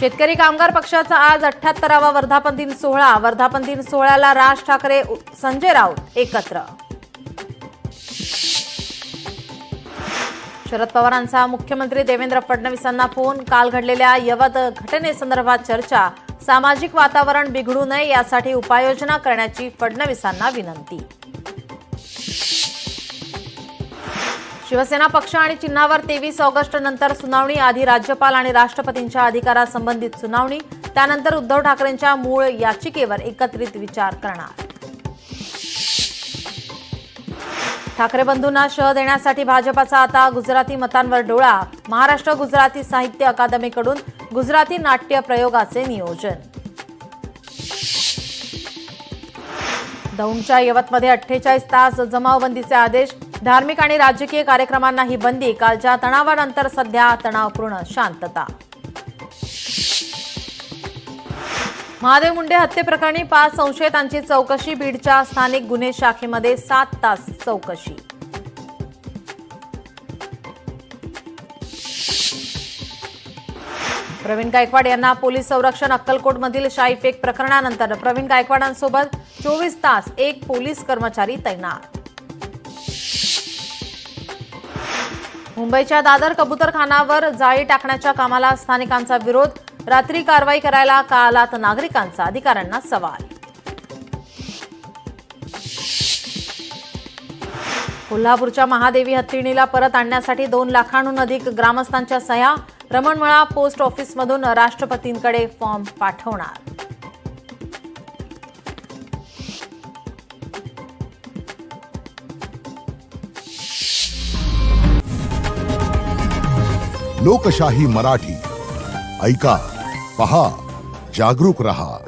शेतकरी कामगार पक्षाचा आज 78वा वर्धापन दिन सोहळा। वर्धापन दिन सोहळ्याला राज ठाकरे, संजय राऊत एकत्र। शरद पवारांचा मुख्यमंत्री देवेंद्र फडणवीसांना फोन। काल घडलेल्या यवत घटनेसंदर्भात चर्चा। सामाजिक वातावरण बिघडू नये यासाठी उपाययोजना करण्याची फडणवीसांना विनंती। शिवसेना पक्ष आणि चिन्हावर 23 ऑगस्ट नंतर सुनावणी। आधी राज्यपाल आणि राष्ट्रपतींच्या अधिकारासंबंधित सुनावणी, त्यानंतर उद्धव ठाकरेंच्या मूळ याचिकेवर एकत्रित विचार करणार। ठाकरे बंधूंना शह देण्यासाठी भाजपाचा आता गुजराती मतांवर डोळा। महाराष्ट्र गुजराती साहित्य अकादमीकडून गुजराती नाट्य प्रयोगाचे नियोजन। दौंडच्या यवतमध्ये 48 तास जमावबंदीचे आदेश। धार्मिक आणि राजकीय कार्यक्रमांना ही बंदी। कालच्या तणावानंतर सध्या तणावपूर्ण शांतता। महादेव मुंडे हत्येप्रकरणी 5 संशयितांची चौकशी। बीडच्या स्थानिक गुन्हे शाखेमध्ये 7 तास चौकशी। प्रवीण गायकवाड यांना पोलीस संरक्षण। अक्कलकोटमधील शाईफेक प्रकरणानंतर प्रवीण गायकवाडांसोबत 24 तास एक पोलीस कर्मचारी तैनात। मुंबईच्या दादर कबूतरखानावर जाळी टाकण्याच्या कामाला स्थानिकांचा विरोध। रात्री कारवाई करायला का आलात नागरिकांचा अधिकाऱ्यांना सवाल। कोल्हापूरच्या महादेवी हत्तीणीला परत आणण्यासाठी 2 लाखांहून अधिक ग्रामस्थांच्या सह्या। रमणमळा पोस्ट ऑफिसमधून राष्ट्रपतींकडे फॉर्म पाठवणार। लोकशाही मराठी ऐका, पहा, जागरूक रहा।